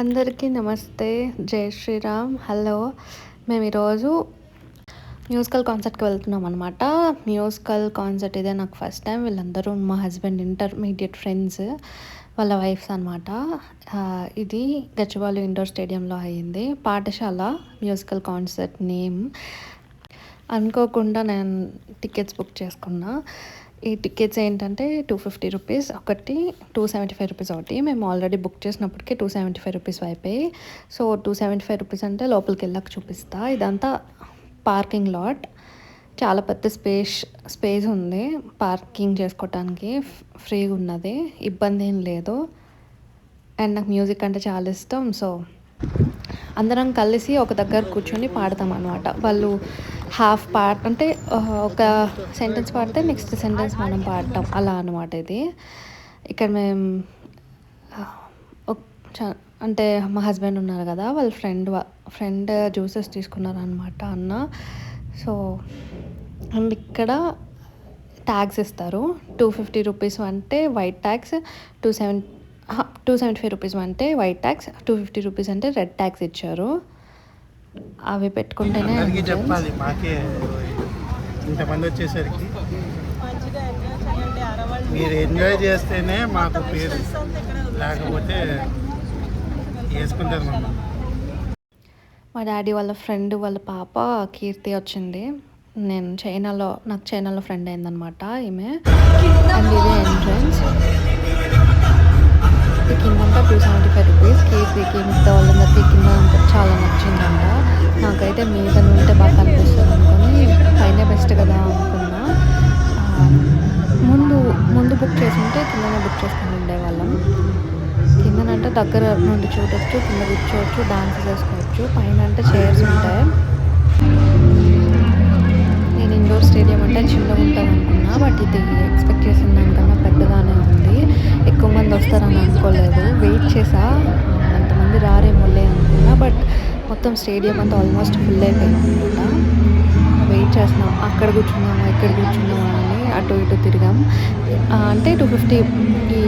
అందరికీ నమస్తే, జై శ్రీరామ్. హలో, మేము ఈరోజు మ్యూజికల్ కాన్సర్ట్కి వెళ్తున్నాం అనమాట. మ్యూజికల్ కాన్సర్ట్ ఇదే నాకు ఫస్ట్ టైం. వీళ్ళందరూ మా హస్బెండ్ ఇంటర్మీడియట్ ఫ్రెండ్స్, వాళ్ళ వైఫ్స్ అనమాట. ఇది గచ్చిబౌలి ఇండోర్ స్టేడియంలో అయ్యింది. పాఠశాల మ్యూజికల్ కాన్సర్ట్ నేమ్. అనుకోకుండా నేను టికెట్స్ బుక్ చేసుకున్నా. ఈ టికెట్స్ ఏంటంటే 250 రూపీస్ ఒకటి, 275 రూపీస్ ఒకటి. మేము ఆల్రెడీ బుక్ చేసినప్పటికీ 275 రూపీస్ అయిపోయి. సో 275 రూపీస్ అంటే లోపలికి వెళ్ళాక చూపిస్తా. ఇదంతా పార్కింగ్ లాట్, చాలా పెద్ద స్పేస్ ఉంది పార్కింగ్ చేసుకోవటానికి. ఫ్రీగా ఉన్నది, ఇబ్బంది ఏం లేదు. అండ్ నాకు మ్యూజిక్ అంటే చాలా ఇష్టం. సో అందరం కలిసి ఒక దగ్గర కూర్చొని పాడతాం అనమాట. వాళ్ళు హాఫ్ పాట అంటే ఒక సెంటెన్స్ పాడితే నెక్స్ట్ సెంటెన్స్ మనం పాడటం, అలా అనమాట. ఇది ఇక్కడ మేము అంటే మా హస్బెండ్ ఉన్నారు కదా, వాళ్ళ ఫ్రెండ్ జ్యూసెస్ తీసుకున్నారనమాట అన్న. సో అండ్ ఇక్కడ ట్యాక్స్ ఇస్తారు. 250 రూపీస్ అంటే వైట్ ట్యాక్స్, 275 రూపీస్ అంటే వైట్ ట్యాక్స్, 250 రూపీస్ అంటే రెడ్ ట్యాక్స్ ఇచ్చారు. అవి పెట్టుకుంటేనే చెప్పాలి. మాకే ఇంతమంది వచ్చేసరికి మీరు ఎంజాయ్ చేస్తేనే మాకు పేరు, లేకపోతే వేసుకుంటారు మమ్మల్ని. మా డాడీ వాళ్ళ ఫ్రెండ్ వాళ్ళ పాప కీర్తి వచ్చింది. నాకు చైనాలో ఫ్రెండ్ అయిందనమాట ఈమె. అండ్ ఇదే ఎంట్రన్స్. ఈ కిందంతా 275 రూపీస్. కీర్తికి మిగతా వాళ్ళందరికీ కింద అంతా చాలా నచ్చిందంట. నాకైతే మీద ఉంటే బాగా కనిపిస్తుంది అనుకుని పైన బెస్ట్ కదా అనుకున్నా. ముందు బుక్ చేసుంటే కిందనే బుక్ చేసుకుని ఉండేవాళ్ళం. కిందనంటే దగ్గర నుండి చూడొచ్చు, కింద కూర్చోవచ్చు, డాన్స్ చేసుకోవచ్చు. పైన అంటే చైర్స్ ఉంటాయి. నేను ఇండోర్ స్టేడియం అంటే చిన్నగా ఉంటుంది అనుకున్నా, బట్ ఇది ఎక్స్పెక్ట్ చేసిన దానికన్నా పెద్దగానే ఉంది. ఎక్కువ మంది వస్తారని అనుకోలేదు. వెయిట్ చేసా, అంతమంది రారేమోలే అనుకున్నా, బట్ మొత్తం స్టేడియం అంతా ఆల్మోస్ట్ ఫుల్ అయిపోయింది అనమాట. వెయిట్ చేస్తున్నాం, అక్కడ కూర్చున్నామా ఇక్కడ కూర్చున్నామా అని అటు ఇటు తిరిగాం. అంటే 250. ఈ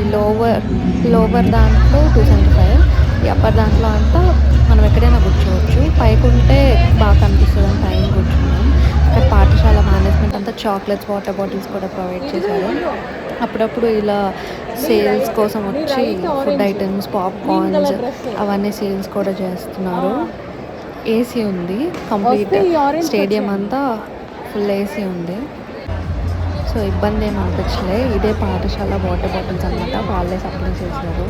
లోవర్ దాంట్లో 275, ఈ అప్పర్ దాంట్లో అంతా మనం ఎక్కడైనా కూర్చోవచ్చు. పైకి ఉంటే బాగా కనిపిస్తుంది అని పైన కూర్చున్నాం. అక్కడ పాఠశాల మేనేజ్మెంట్ అంతా చాక్లెట్స్, వాటర్ బాటిల్స్ కూడా ప్రొవైడ్ చేశారు. అప్పుడప్పుడు ఇలా సేల్స్ కోసం వచ్చి ఫుడ్ ఐటమ్స్, పాప్కార్న్స్ అవన్నీ సేల్స్ కూడా చేస్తున్నారు. ఏసీ ఉంది, కంప్లీట్ స్టేడియం అంతా ఫుల్ ఏసీ ఉంది. సో ఇబ్బంది ఏమి అనిపించలే. ఇదే పాఠశాల వాటర్ బాటిల్స్ అనమాట, వాళ్ళే సప్లై చేశారు.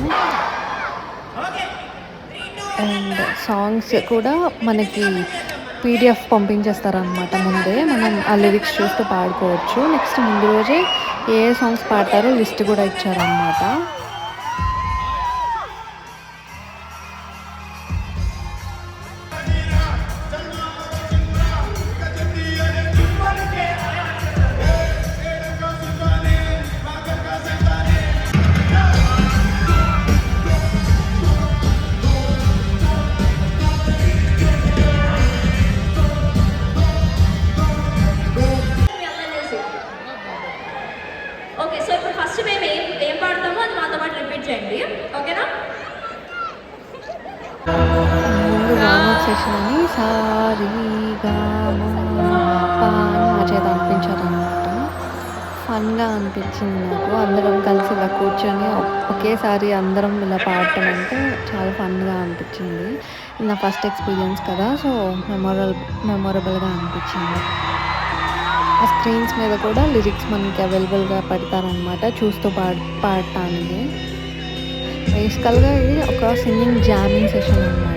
అండ్ సాంగ్స్ కూడా మనకి PDF పంపించేస్తారనమాట ముందే. మనం ఆ లిరిక్స్ చూస్తూ పాడుకోవచ్చు. నెక్స్ట్ ముందు రోజే ఏ సాంగ్స్ పాడతారో లిస్ట్ కూడా ఇచ్చారనమాట. ముందు వార్మప్ సెషన్ అని సారీగా మా చేత అనిపించారనమాట. ఫన్గా అనిపించింది నాకు. అందరం కలిసి ఇలా కూర్చొని ఒకేసారి అందరం ఇలా పాడటం అంటే చాలా ఫన్గా అనిపించింది. నా ఫస్ట్ ఎక్స్పీరియన్స్ కదా, సో మెమొరబుల్గా అనిపించింది. ఆ స్క్రీన్స్ మీద కూడా లిరిక్స్ మనకి అవైలబుల్గా పెడతారనమాట చూస్తూ పాడటానికి. బేసికల్గా ఇది ఒక సింగింగ్ జామింగ్ సెషన్ అనమాట.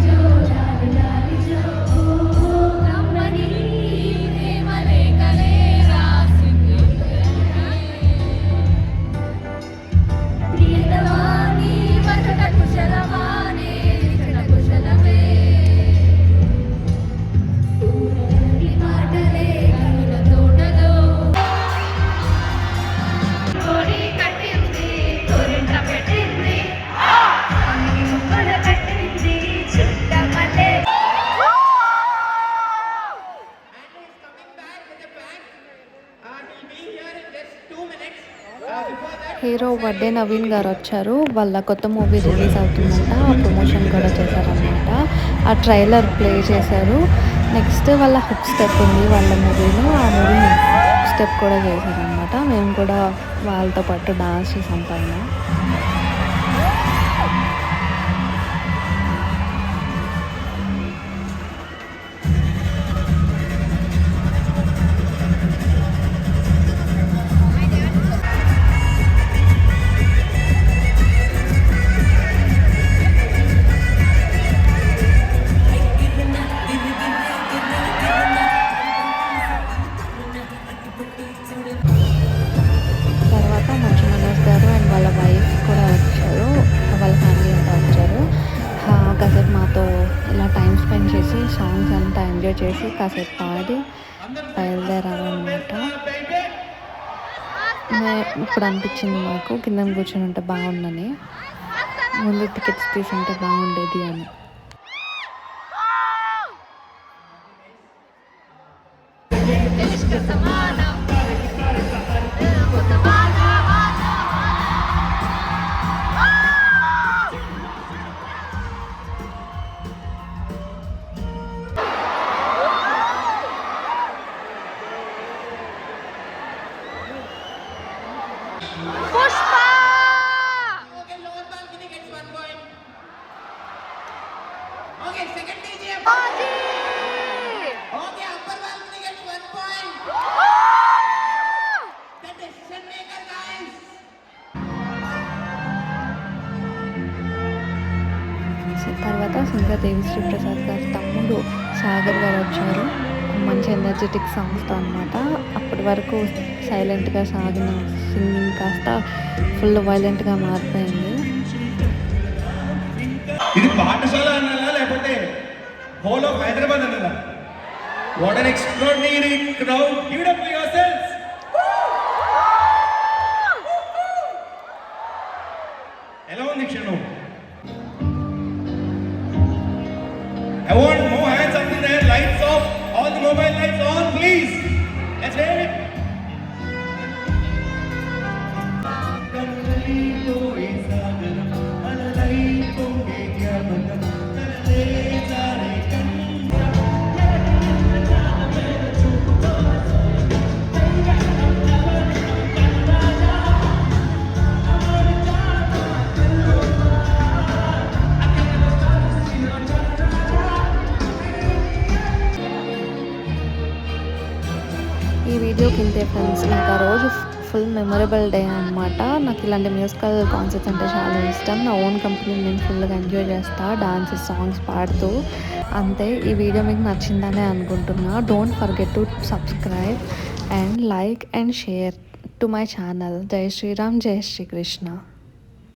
Hare హీరో వడ్డే నవీన్ గారు వచ్చారు. వాళ్ళ కొత్త మూవీ రిలీజ్ అవుతుందంట, ఆ ప్రమోషన్ కూడా చేశారనమాట. ఆ ట్రైలర్ ప్లే చేశారు. నెక్స్ట్ వాళ్ళ హుక్ స్టెప్ ఉంది వాళ్ళ మూవీలో, ఆ మూవీ హుక్ స్టెప్ కూడా చేశారనమాట. మేము కూడా వాళ్ళతో పాటు డాన్స్ చేసాం పైన. తర్వాత మంచు మనోజ్ గారు అండ్ వాళ్ళ వైఫ్ కూడా వచ్చారు, వాళ్ళ ఫ్యామిలీ అంతా వచ్చారు. కాసేపు మాతో ఇలా టైం స్పెండ్ చేసి సాంగ్స్ అంతా ఎంజాయ్ చేసి కాసేపు పాడి బయలుదేరాలన్నమాట. ఇప్పుడు అనిపించింది మాకు కింద కూర్చొని ఉంటే బాగుందని, ముందు టికెట్స్ తీసుంటే బాగుండేది అని. Okay, lower balcony gets 1 point. Okay, second TGF. Okay, upper balcony gets 1 point. The decision maker, guys. తర్వాత సుందరదేవి శ్రీప్రసాద్ గారి తమ్ముడు సాగర్ గారు వచ్చారు, మంచి ఎనర్జెటిక్ సాంగ్స్తో అనమాట. అప్పటి వరకు సైలెంట్గా సాగిన సింగింగ్ కాస్త ఫుల్ వైలెంట్గా మారిపోయింది. ఇది పాఠశాల అనాలా లేకపోతే హోల్ ఆఫ్ హైదరాబాద్ అనాలా? What an extraordinary crowd. Give it up for yourselves. ఎలా ఉంది క్షణం? I want more hands up in there. Lights off. All the mobile lights on, please. Let's hear it. ఈ వీడియోకి ఇంతే ఫ్రెండ్స్. నాకు ఆ రోజు ఫుల్ మెమొరబుల్ డే అనమాట. నాకు ఇలాంటి మ్యూజికల్ కాన్సర్ట్స్ అంటే చాలా ఇష్టం. నా ఓన్ కంపెనీ నేను ఫుల్గా ఎంజాయ్ చేస్తాను డాన్సెస్ సాంగ్స్ పాడుతూ. అంతే, ఈ వీడియో మీకు నచ్చిందనే అనుకుంటున్నా. Don't forget to subscribe and like and share to my channel. జై శ్రీరామ్, జై శ్రీకృష్ణ.